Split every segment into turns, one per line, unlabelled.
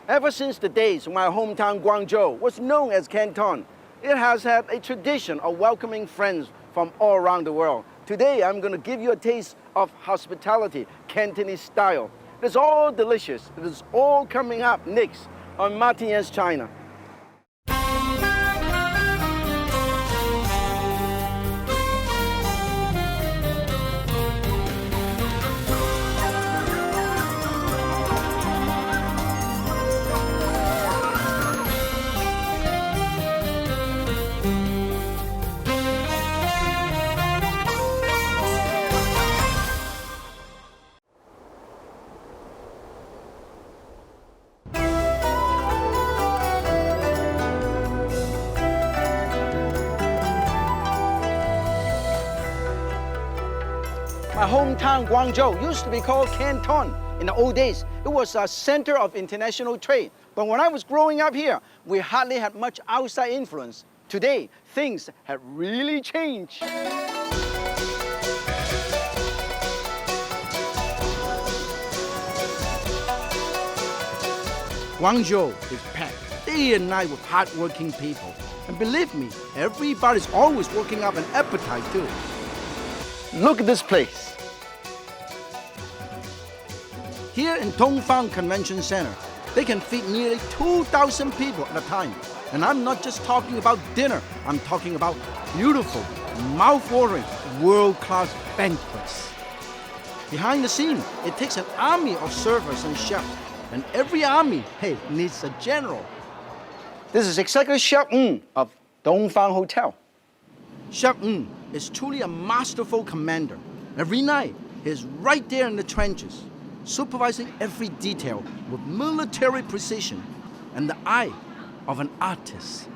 Ever since the days when my hometown Guangzhou was known as Canton, it has had a tradition of welcoming friends from all around the world. Today, I'm going to give you a taste of hospitality, Cantonese style. It's all delicious. It is all coming up next on Martinez China. My hometown Guangzhou used to be called Canton. In the old days, it was a center of international trade. But when I was growing up here, we hardly had much outside influence. Today, things have really changed. Guangzhou is packed day and night with hardworking people. And believe me, everybody's always working up an appetite too. Look at this place. Here in Dongfang Convention Center, they can feed nearly 2,000 people at a time. And I'm not just talking about dinner, I'm talking about beautiful, mouth-watering, world-class banquets. Behind the scene, it takes an army of servers and chefs. And every army, hey, needs a general. This is exactly Chef Ng of Dongfang Hotel. Chef Ng is truly a masterful commander. Every night, he's right there in the trenches, supervising every detail with military precision and the eye of an artist.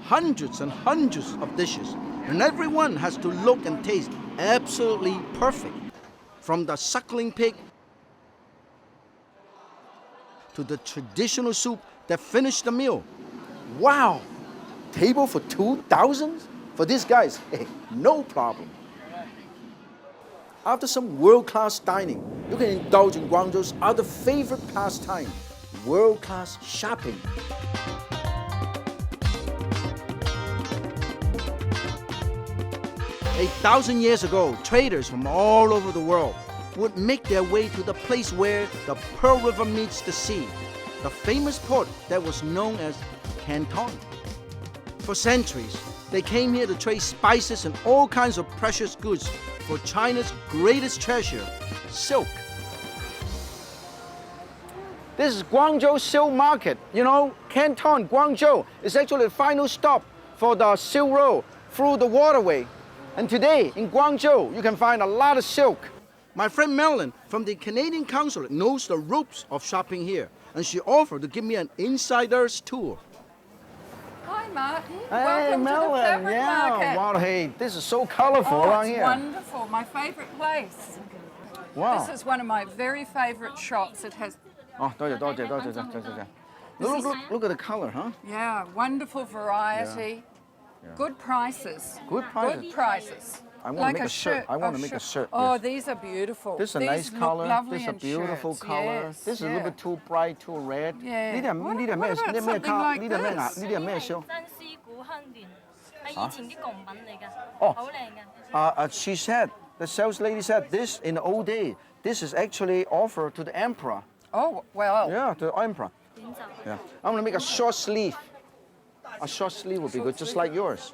Hundreds and hundreds of dishes, and everyone has to look and taste absolutely perfect. From the suckling pig to the traditional soup that finished the meal. Wow! Table for 2,000? For these guys, hey, no problem. After some world-class dining, you can indulge in Guangzhou's other favorite pastime, world-class shopping. A 1,000 years ago, traders from all over the world would make their way to the place where the Pearl River meets the sea, the famous port that was known as Canton. For centuries, they came here to trade spices and all kinds of precious goods for China's greatest treasure, silk. This is Guangzhou Silk Market. You know, Canton, Guangzhou is actually the final stop for the Silk Road through the waterway. And today in Guangzhou, you can find a lot of silk. My friend Marilyn from the Canadian consulate knows the ropes of shopping here, and she offered to give me an insider's tour.
Hi, Martin.
Hey,
Welcome
Marilyn.
to the fabric market.
Wow, hey, this is so colorful around
it's
here.
Wonderful. My favourite place.
Wow.
This is one of my very favourite shops. It has,
Oh, 多謝多謝多謝多謝. Look at the color, huh?
yeah, wonderful variety.
Yeah.
Good prices.
Good prices.
Good prices.
I want
Like
to make a shirt. I want to make a shirt.
Oh,
Yes.
these are beautiful.
This is a
These
nice
look
color.
lovely
This is a
in
beautiful
shirts.
color.
Yes,
This is a
yeah.
little bit too bright, too red.
Yeah.
呢啲係
What
呢啲係咩？
about
呢啲咩
something
卡？
like
呢啲係咩顏？
this?
呢啲係咩燒？
真絲古香蓮，係以前啲貢品嚟㗎，好靚㗎。
She said, the sales lady said, this in the old day, this is actually offered to the emperor.
Oh, well.
Yeah, to the emperor.
點就
Yeah. I'm gonna make a short sleeve. A short sleeve would be good, just like yours.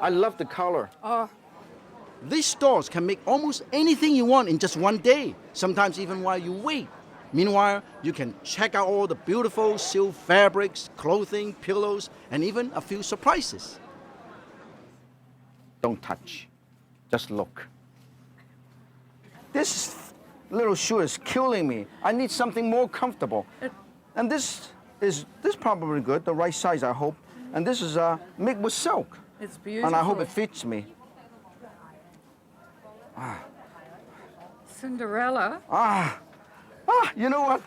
I love the color.
Oh,
These stores can make almost anything you want in just one day, sometimes even while you wait. Meanwhile, you can check out all the beautiful silk fabrics, clothing, pillows, and even a few surprises. Don't touch, just look. This little shoe is killing me. I need something more comfortable. And this is probably good, the right size, I hope. And this is made with silk.
it's beautiful.
And I hope it fits me.
Cinderella.
You know what?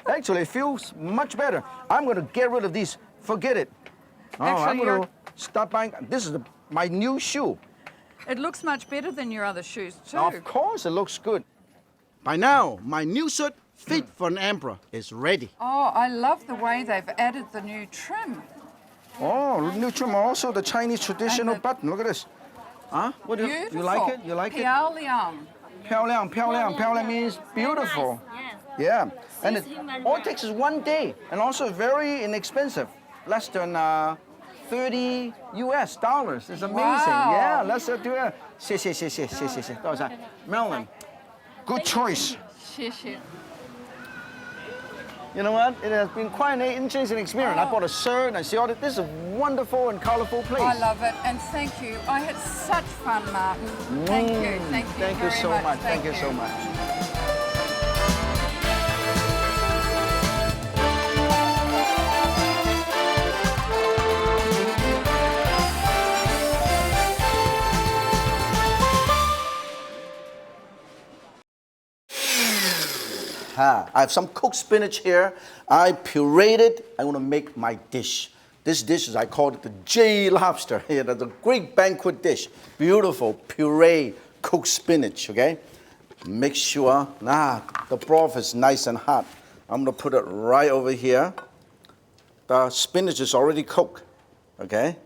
Actually, it feels much better. I'm going to get rid of these. Forget it. I'm
Actually,
going to stop buying. This is my new shoe.
It looks much better than your other shoes, too.
Of course, it looks good. By now, my new suit Fit for an emperor is ready.
Oh, I love the way they've added the new trim.
Oh, new trim, also the Chinese traditional
the-
button. Look at this. Huh? What do
Beautiful.
you like it? You like it?
Piao Liang.
漂亮,漂亮,漂亮 means beautiful.
Yes.
Yeah. And it
Suits human
all
well.
takes is 1 day, and also very inexpensive, less than $30 US. It's amazing.
Wow.
Yeah, let's do it. 谢谢谢谢谢谢谢多少 Marilyn, good choice.
谢谢.
You know what? It has been quite an interesting experience. I bought a shirt and see all this. This is a wonderful and colorful place.
I love it, and thank you. I had such fun, Martin. Thank you. Thank you
Thank you
very
so much. Thank you
you
so much. I have some cooked spinach here. I pureed it. I'm going to make my dish. This dish is, I call it the Jade Lobster. Yeah, that's a great banquet dish. Beautiful puree cooked spinach, okay? Make sure, the broth is nice and hot. I'm going to put it right over here. The spinach is already cooked, okay?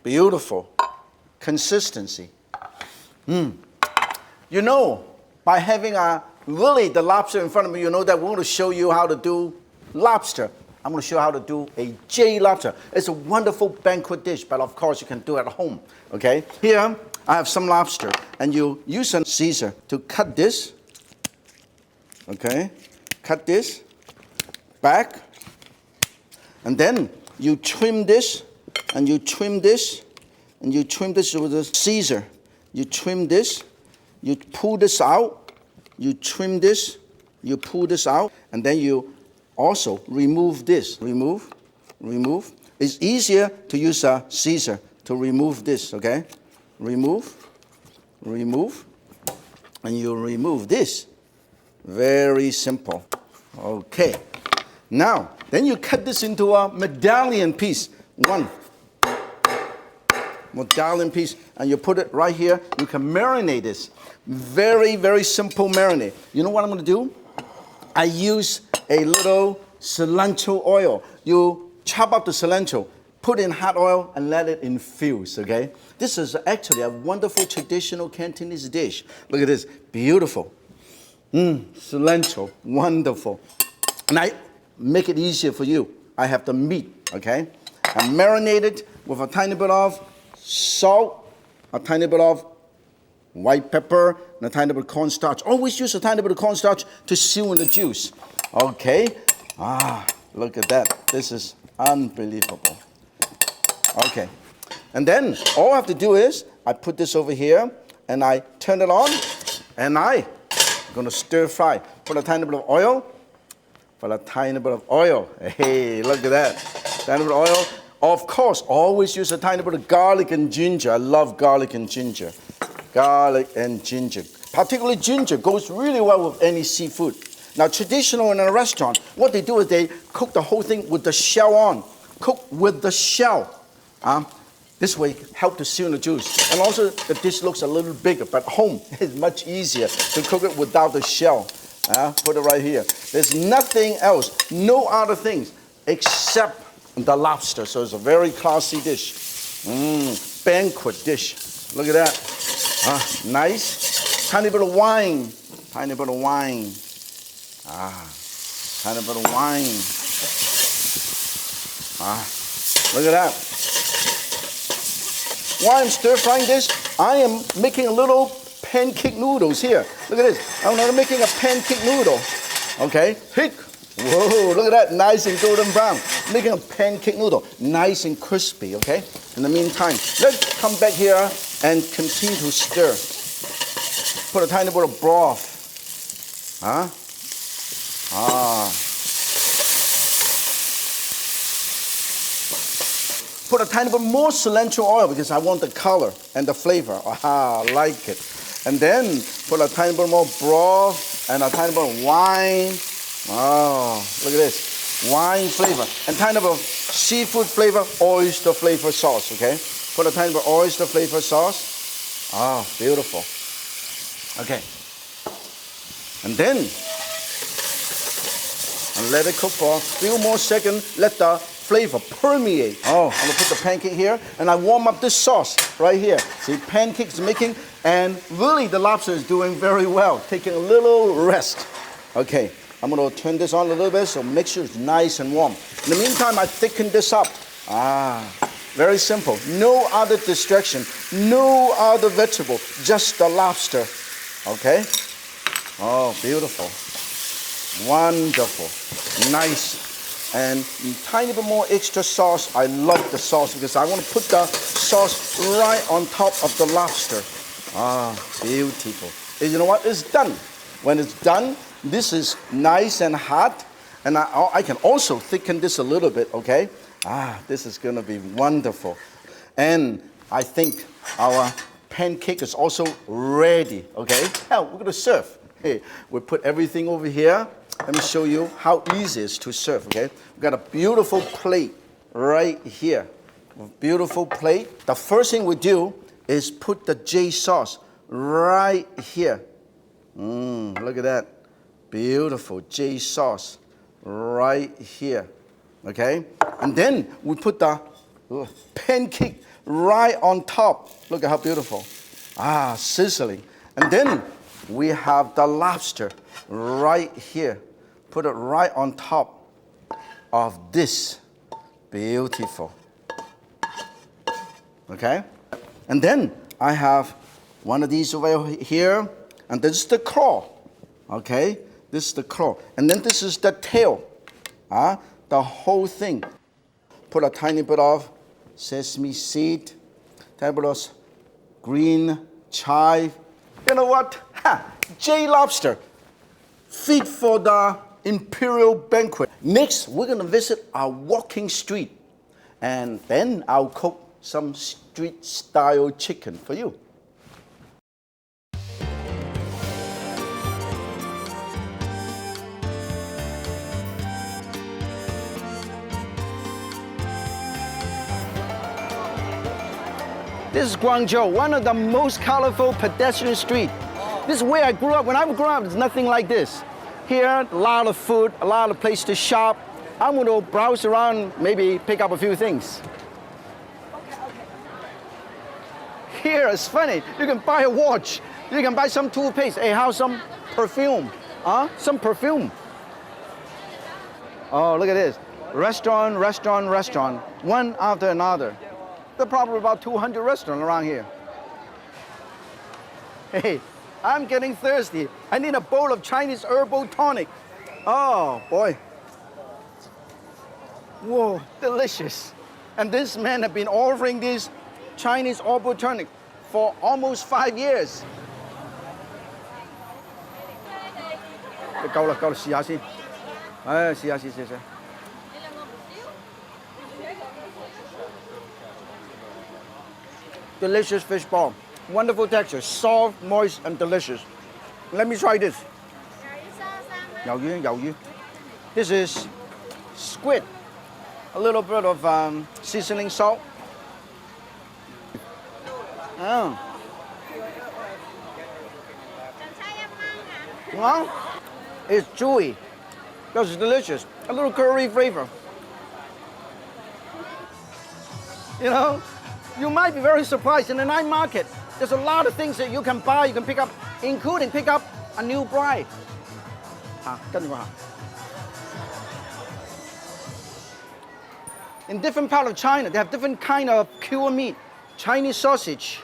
Beautiful. Consistency. You know, by having the lobster in front of me, you know that we're going to show you how to do lobster. I'm going to show you how to do a Jade Lobster. It's a wonderful banquet dish, but of course you can do it at home, okay? Here, I have some lobster, and you use a Caesar to cut this, okay? Cut this back, and then you trim this, and you trim this, and you trim this with a Caesar. You trim this, you pull this out, you trim this, you pull this out, and then you also remove this. Remove. It's easier to use a Caesar to remove this, okay? Remove, and you remove this. Very simple. Okay. Now, then you cut this into a medallion piece. One medallion piece, and you put it right here. You can marinate this. Very, very simple marinade. You know what I'm going to do? I use a little cilantro oil. You chop up the cilantro, put in hot oil, and let it infuse, okay? This is actually a wonderful traditional Cantonese dish. Look at this, beautiful. Cilantro, wonderful. And I make it easier for you. I have the meat, okay? I marinate it with a tiny bit of salt, a tiny bit of white pepper, and a tiny bit of cornstarch. Always use a tiny bit of cornstarch to seal in the juice. Okay. Look at that. This is unbelievable. Okay. And then all I have to do is I put this over here and I turn it on and I'm going to stir fry. Put a tiny bit of oil. Put a tiny bit of oil. Hey, look at that. Tiny bit of oil. Of course, always use a tiny bit of garlic and ginger. I love garlic and ginger. Garlic and ginger. Particularly ginger goes really well with any seafood. Now, traditional in a restaurant, what they do is they cook the whole thing with the shell on. Cook with the shell. This way, help to seal the juice. And also, the dish looks a little bigger, but home is much easier to cook it without the shell. Put it right here. There's nothing else, no other things except the lobster. So it's a very classy dish. Banquet dish. Look at that. Nice. Tiny bit of wine. Tiny bit of wine. Tiny bit of wine. Look at that. While I'm stir frying this, I am making a little pancake noodles here. Look at this. I'm making a pancake noodle. Okay. Whoa, look at that. Nice and golden brown. Making a pancake noodle. Nice and crispy, okay? In the meantime, let's come back here and continue to stir. Put a tiny bit of broth. Put a tiny bit more cilantro oil because I want the color and the flavor. I like it. And then put a tiny bit more broth and a tiny bit of wine. Oh, look at this. Wine flavor. And tiny bit of seafood flavor, oyster flavor sauce, okay? Put a tiny bit of oyster flavor sauce. Beautiful. Okay. And then and let it cook for a few more seconds. Let the flavor permeate. Oh, I'm gonna put the pancake here, and I warm up this sauce right here. See, pancakes making, and really the lobster is doing very well, taking a little rest. Okay, I'm gonna turn this on a little bit so make sure it's nice and warm. In the meantime, I thicken this up. Very simple. No other distraction, no other vegetable, just the lobster. Okay? Oh, beautiful. Wonderful. Nice. And a tiny bit more extra sauce. I love the sauce because I want to put the sauce right on top of the lobster. Beautiful. And you know what? It's done. When it's done, this is nice and hot. And I can also thicken this a little bit, okay? This is going to be wonderful. And I think our pancake is also ready, okay? Now, we're going to serve. Hey, we put everything over here. Let me show you how easy it is to serve, okay? We've got a beautiful plate right here. Beautiful plate. The first thing we do is put the Jade sauce right here. Look at that. Beautiful Jade sauce right here, okay? And then we put the pancake right on top. Look at how beautiful. Sizzling. And then we have the lobster right here. Put it right on top of this. Beautiful. Okay? And then I have one of these over here. And this is the claw. Okay? This is the claw. And then this is the tail. The whole thing. Put a tiny bit of sesame seed. Tiny bit of green chive. You know what? Jade Lobster. Fit for the imperial banquet. Next, we're going to visit our walking street. And then I'll cook some street-style chicken for you. This is Guangzhou, one of the most colorful pedestrian streets. This is where I grew up. When I grew up, there's nothing like this. Here, a lot of food, a lot of place to shop. I'm going to browse around, maybe pick up a few things. Here, it's funny. You can buy a watch. You can buy some toothpaste. Hey, how's some perfume? Some perfume. Oh, look at this. Restaurant, restaurant, restaurant. One after another. There are probably about 200 restaurants around here. Hey, I'm getting thirsty. I need a bowl of Chinese herbal tonic. Oh, boy. Whoa, delicious. And this man has been offering this Chinese herbal tonic for almost 5 years. 夠啦，試下先。試下。Delicious fish ball. Wonderful texture, soft, moist, and delicious. Let me try this. 魷魚. This is squid. A little bit of seasoning salt. Well, it's chewy. It's delicious. A little curry flavor. You know, you might be very surprised in the night market. There's a lot of things that you can buy, you can pick up, including pick up a new bride. In different parts of China, they have different kind of cured meat. Chinese sausage,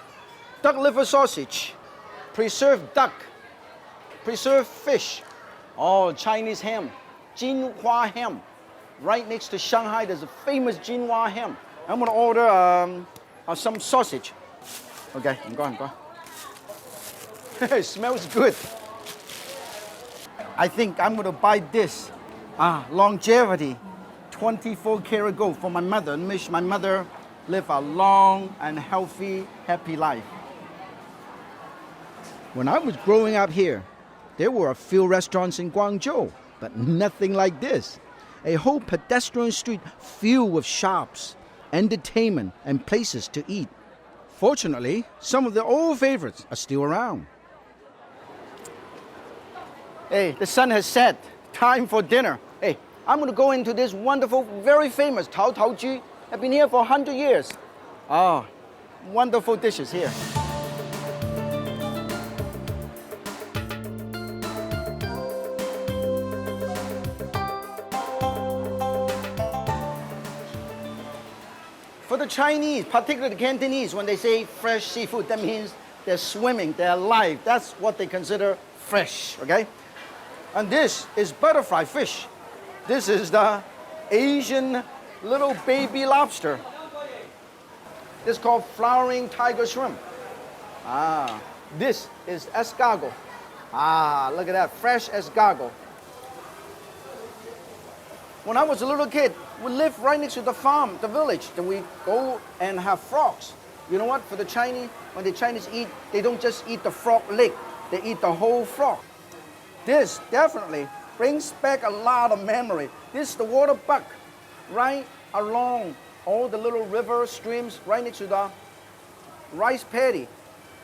duck liver sausage, preserved duck, preserved fish. Oh, Chinese ham, Jinhua ham. Right next to Shanghai, there's a famous Jinhua ham. I'm gonna order some sausage. Okay, I'm going. It smells good. I think I'm gonna buy this. Longevity, 24 karat gold for my mother. And wish my mother live a long and healthy, happy life. When I was growing up here, there were a few restaurants in Guangzhou, but nothing like this. A whole pedestrian street filled with shops, entertainment, and places to eat. Fortunately, some of the old favorites are still around. Hey, the sun has set. Time for dinner. Hey, I'm going to go into this wonderful, very famous Tao Tao Ju. I've been here for 100 years. Ah, wonderful dishes here. For the Chinese, particularly the Cantonese, when they say fresh seafood, that means they're swimming, they're alive. That's what they consider fresh, okay? And this is butterfly fish. This is the Asian little baby lobster. This is called flowering tiger shrimp. Ah, this is escargot. Ah, look at that, fresh escargot. When I was a little kid, we lived right next to the farm, the village. Then we go and have frogs. You know what? For the Chinese, when the Chinese eat, they don't just eat the frog leg. They eat the whole frog. This definitely brings back a lot of memory. This is the water buck, right along all the little river streams, right next to the rice paddy.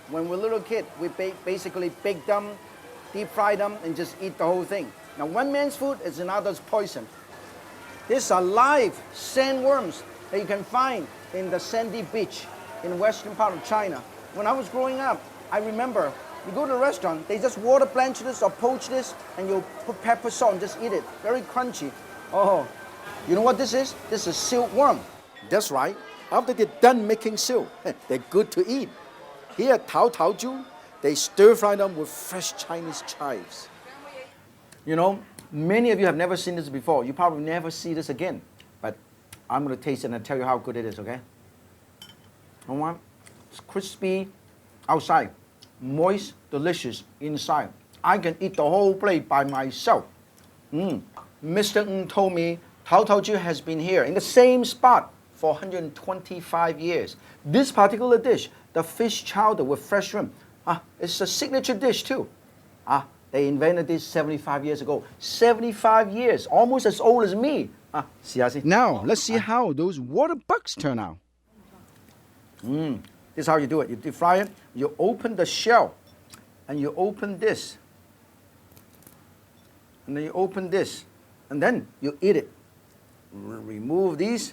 When we're a little kid, we basically bake them, deep fry them, and just eat the whole thing. Now, one man's food is another's poison. These are live sandworms that you can find in the sandy beach in the western part of China. When I was growing up, I remember you go to a restaurant, they just water blanch this or poach this, and you put pepper salt and just eat it. Very crunchy. Oh, you know what this is? This is silkworm. That's right. After they're done making silk, they're good to eat. Here at Tao Tao Ju, they stir fry them with fresh Chinese chives. You know, many of you have never seen this before. You probably never see this again. But I'm going to taste it and tell you how good it is, okay? You know what? It's crispy outside, moist, delicious inside. I can eat the whole plate by myself. Mr. Ng told me Tao Tao Ju has been here in the same spot for 125 years. This particular dish, the fish chowder with fresh shrimp, it's a signature dish too. They invented this 75 years ago. 75 years, almost as old as me. Now, let's see how those water bucks turn out. This is how you do it. You deep fry it, you open the shell, and you open this. And then you open this, and then you eat it. Remove these.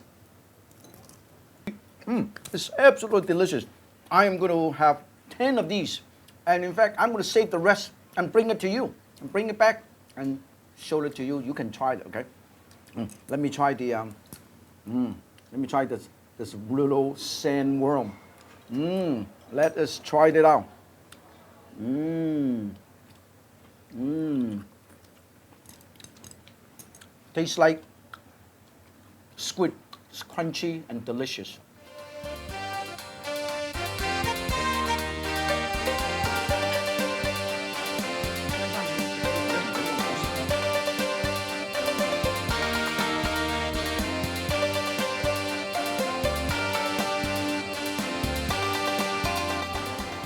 It's absolutely delicious. I am going to have 10 of these. And in fact, I'm going to save the rest and bring it to you. And bring it back and show it to you. You can try it, okay? Let me try the, this little sandworm. Let us try it out. Tastes like squid. It's crunchy and delicious.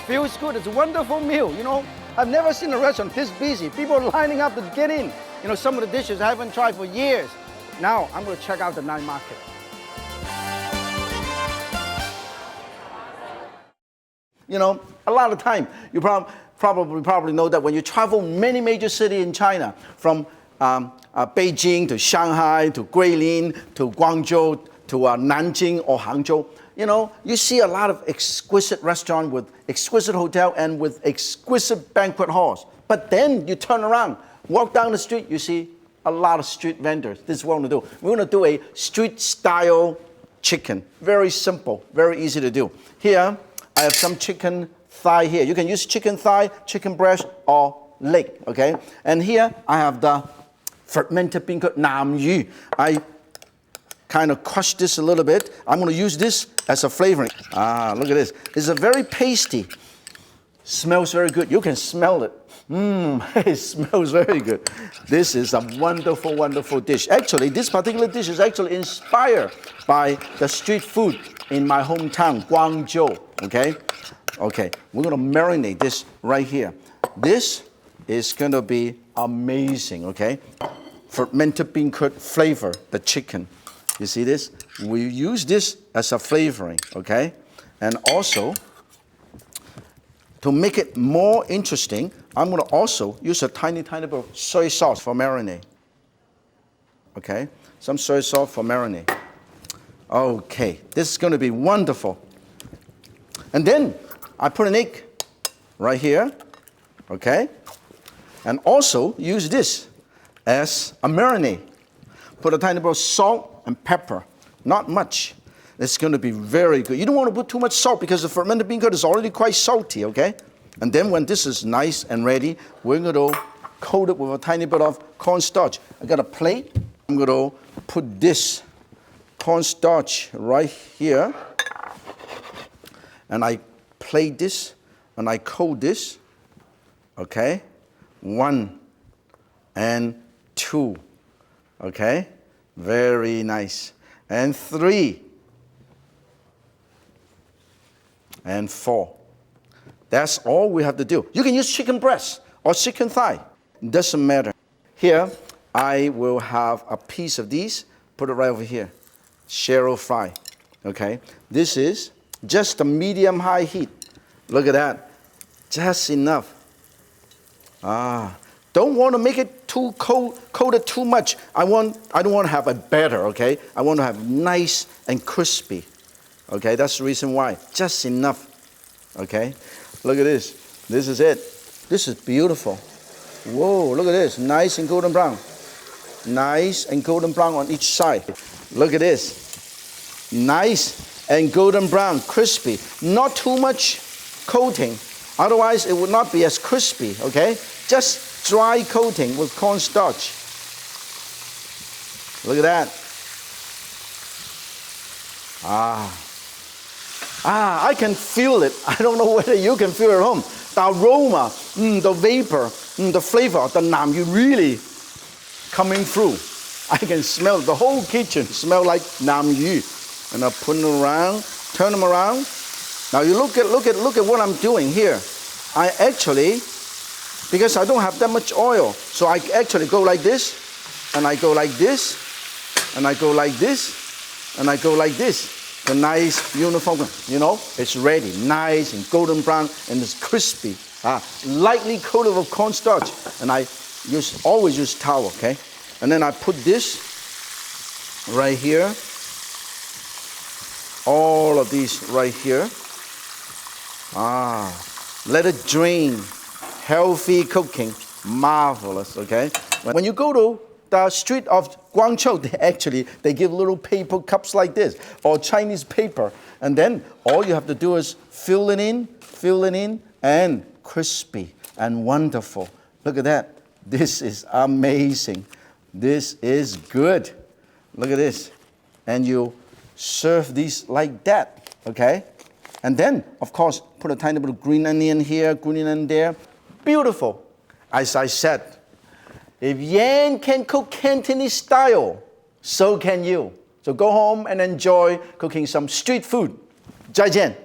Feels good. It's a wonderful meal. You know, I've never seen a restaurant this busy. People are lining up to get in. You know, some of the dishes I haven't tried for years. Now I'm going to check out the night market. You know, a lot of time you probably know that when you travel many major cities in China, from Beijing to Shanghai to Guilin to Guangzhou to Nanjing or Hangzhou, you know, you see a lot of exquisite restaurants with exquisite hotel and with exquisite banquet halls. But then you turn around, walk down the street, you see a lot of street vendors. This is what we're going to do. We're going to do a street-style chicken. Very simple, very easy to do. Here, I have some chicken thigh here. You can use chicken thigh, chicken breast, or leg, okay? And here, I have the fermented bean curd, nam yu. I kind of crush this a little bit. I'm going to use this as a flavoring. Look at this. It's a very pasty. Smells very good. You can smell it. It smells very good. This is a wonderful, wonderful dish. Actually, this particular dish is actually inspired by the street food in my hometown, Guangzhou, okay? Okay, we're going to marinate this right here. This is going to be amazing, okay? Fermented bean curd flavor, the chicken. You see this? We use this as a flavoring, okay? And also, to make it more interesting, I'm going to also use a tiny bit of soy sauce for marinade. Okay, some soy sauce for marinade. Okay, this is going to be wonderful. And then I put an egg right here, okay? And also use this as a marinade. Put a tiny bit of salt and pepper, not much. It's going to be very good. You don't want to put too much salt because the fermented bean curd is already quite salty, okay? And then when this is nice and ready, we're going to coat it with a tiny bit of cornstarch. I got a plate. I'm going to put this cornstarch right here. And I plate this and I coat this. Okay? 1 and 2. Okay? Very nice. And 3. And 4. That's all we have to do. You can use chicken breast or chicken thigh. It doesn't matter. Here, I will have a piece of these. Put it right over here. Shallow fry. Okay? This is just a medium-high heat. Look at that. Just enough. Don't want to make it too coated too much. I don't want to have a batter, okay? I want to have nice and crispy. Okay, that's the reason why. Just enough. Okay? Look at this. This is it. This is beautiful. Whoa, look at this. Nice and golden brown. Nice and golden brown on each side. Look at this. Nice and golden brown, crispy. Not too much coating. Otherwise, it would not be as crispy, okay? Just dry coating with cornstarch. Look at that. I can feel it. I don't know whether you can feel it at home. The aroma, the vapor, the flavor of the nam yu really coming through. I can smell the whole kitchen smell like nam yu. And I put them around, turn them around. Now you look at what I'm doing here. I actually, because I don't have that much oil, so I actually go like this, and I go like this, and I go like this, and I go like this. The nice uniform, you know, it's ready, nice and golden brown, and it's crispy. Lightly coated with cornstarch, and I always use towel, okay? And then I put this right here. All of these right here. Let it drain. Healthy cooking. Marvelous, okay? When you go to the street of Guangzhou, they give little paper cups like this, or Chinese paper. And then all you have to do is fill it in, and crispy and wonderful. Look at that. This is amazing. This is good. Look at this. And you serve these like that, okay? And then, of course, put a tiny bit of green onion here, green onion there. Beautiful. As I said, if Yan can cook Cantonese style, so can you. So go home and enjoy cooking some street food. 再见.